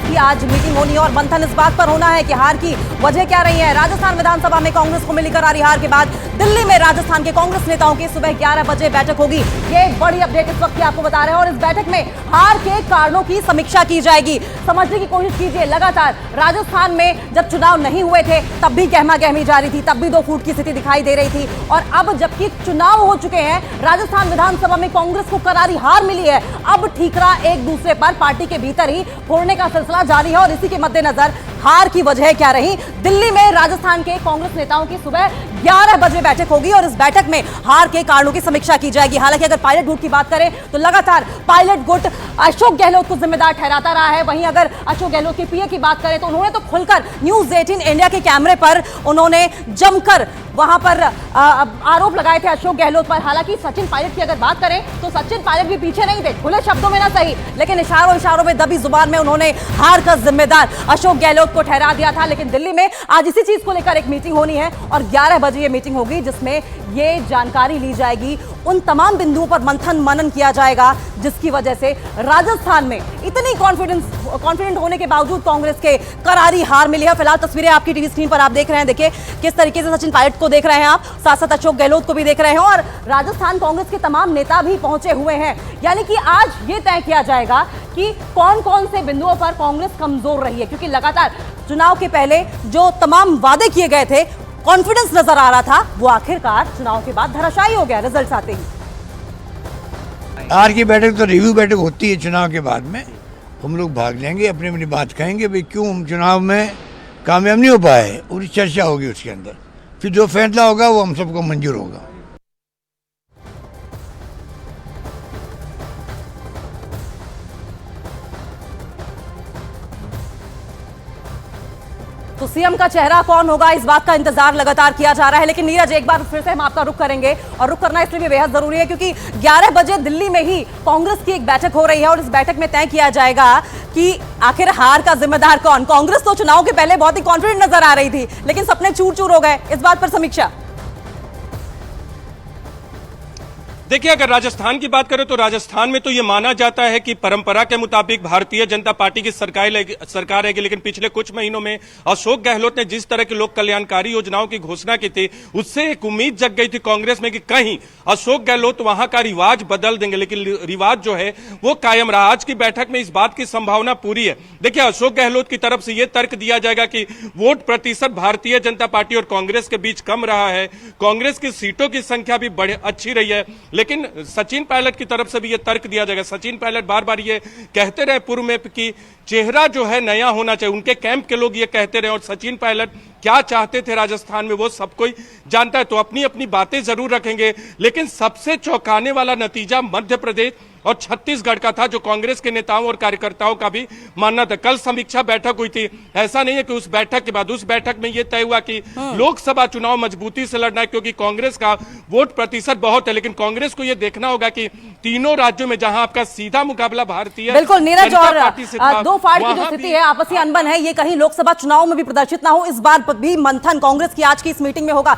की आज मीटिंग होनी है और मंथन इस बात पर होना है कि हार की वजह क्या रही है। राजस्थान विधानसभा में कांग्रेस को मिली करारी हार के बाद दिल्ली में राजस्थान के कांग्रेस नेताओं की सुबह 11 बजे बैठक होगी। ये एक बड़ी अपडेट इस वक्त की आपको बता रहे हैं और इस बैठक में हार के कारणों की समीक्षा की जाएगी। समझने की कोशिश कीजिए, लगातार राजस्थान में जब चुनाव नहीं हुए थे तब भी गहमा गहमी जारी थी, तब भी 2 फूट की स्थिति दिखाई दे रही थी और अब जबकि चुनाव हो चुके हैं, राजस्थान विधानसभा में कांग्रेस को करारी हार मिली है। अब ठीकरा एक दूसरे पर पार्टी के भीतर ही फोड़ने का सिलसिला जारी है और इसी के मद्देनजर हार की वजह क्या रही, दिल्ली में राजस्थान के कांग्रेस नेताओं की सुबह 11 बजे बैठक होगी और इस बैठक में हार के कारणों की समीक्षा की जाएगी। हालांकि अगर पायलट गुट की बात करें तो लगातार पायलट गुट अशोक गहलोत को जिम्मेदार ठहराता रहा है। वहीं अगर अशोक गहलोत के पीए की बात करें तो उन्होंने तो खुलकर न्यूज 18 इंडिया के कैमरे पर उन्होंने जमकर वहां पर आरोप लगाए थे अशोक गहलोत पर। हालांकि सचिन पायलट की अगर बात करें तो सचिन पायलट भी पीछे नहीं थे, खुले शब्दों में ना सही लेकिन इशारों में दबी जुबान में उन्होंने हार का जिम्मेदार अशोक गहलोत को ठहरा दिया था। लेकिन दिल्ली में आज इसी चीज को लेकर एक मीटिंग होनी है और 11 बजे ये मीटिंग होगी जिसमें ये जानकारी ली जाएगी, उन तमाम बिंदुओं पर मंथन मनन किया जाएगा जिसकी वजह से राजस्थान में इतनी कॉन्फिडेंट होने के बावजूद कांग्रेस के करारी हार मिली है। फिलहाल तस्वीरें आपकी टीवी स्क्रीन पर आप देख रहे हैं, देखिए किस तरीके से सचिन पायलट को देख रहे हैं आप, साथ साथ अशोक गहलोत को भी देख रहे हैं और राजस्थान कांग्रेस के तमाम नेता भी पहुंचे हुए हैं। यानी कि आज ये तय किया जाएगा कि कौन कौन से बिंदुओं पर कांग्रेस कमजोर रही है, क्योंकि लगातार चुनाव के पहले जो तमाम वादे किए गए थे, कॉन्फिडेंस नजर आ रहा था, वो आखिरकार चुनाव के बाद धराशायी हो गया रिजल्ट आते ही। आज की बैठक तो रिव्यू बैठक होती है, चुनाव के बाद में हम लोग भाग लेंगे, अपनी अपनी बात कहेंगे भाई क्यों हम चुनाव में कामयाब नहीं हो पाए, पूरी चर्चा होगी उसके अंदर, फिर जो फैसला होगा वो हम सबको मंजूर होगा। तो सीएम का चेहरा कौन होगा, इस बात का इंतजार लगातार किया जा रहा है। लेकिन नीरज, एक बार फिर से हम आपका रुख करेंगे और रुख करना इसलिए भी बेहद जरूरी है क्योंकि 11 बजे दिल्ली में ही कांग्रेस की एक बैठक हो रही है और इस बैठक में तय किया जाएगा कि आखिर हार का जिम्मेदार कौन। कांग्रेस तो चुनाव के पहले बहुत ही कॉन्फिडेंट नजर आ रही थी लेकिन सपने चूर चूर हो गए, इस बात पर समीक्षा। देखिए, अगर राजस्थान की बात करें तो राजस्थान में तो ये माना जाता है कि परंपरा के मुताबिक भारतीय जनता पार्टी की सरकार रहेगी, लेकिन पिछले कुछ महीनों में अशोक गहलोत ने जिस तरह की लोक कल्याणकारी योजनाओं की घोषणा की थी उससे एक उम्मीद जग गई थी कांग्रेस में कि कहीं अशोक गहलोत वहां का रिवाज बदल देंगे, लेकिन रिवाज जो है वो कायम रहा। आज की बैठक में इस बात की संभावना पूरी है। देखिए, अशोक गहलोत की तरफ से यह तर्क दिया जाएगा कि वोट प्रतिशत भारतीय जनता पार्टी और कांग्रेस के बीच कम रहा है, कांग्रेस की सीटों की संख्या भी अच्छी रही है, लेकिन सचिन पायलट की तरफ से भी यह तर्क दिया जाएगा। सचिन पायलट बार बार ये कहते रहे पूर्व में कि चेहरा जो है नया होना चाहिए, उनके कैंप के लोग ये कहते रहे और सचिन पायलट क्या चाहते थे राजस्थान में वो सब कोई जानता है, तो अपनी अपनी बातें जरूर रखेंगे। लेकिन सबसे चौंकाने वाला नतीजा मध्य प्रदेश और छत्तीसगढ़ का था, जो कांग्रेस के नेताओं और कार्यकर्ताओं का भी मानना था। कल समीक्षा बैठक हुई थी, ऐसा नहीं है कि उस बैठक के बाद, उस बैठक में यह तय हुआ कि लोकसभा चुनाव मजबूती से लड़ना है क्योंकि कांग्रेस का वोट प्रतिशत बहुत है, लेकिन कांग्रेस को यह देखना होगा कि तीनों राज्यों में जहां आपका सीधा मुकाबला भारतीय बिल्कुल नीरज और 2 फाड़ की जो स्थिति है, आपसी अनबन है, ये कहीं लोकसभा चुनाव में भी प्रदर्शित ना हो, इस बार भी मंथन कांग्रेस की आज की इस मीटिंग में होगा।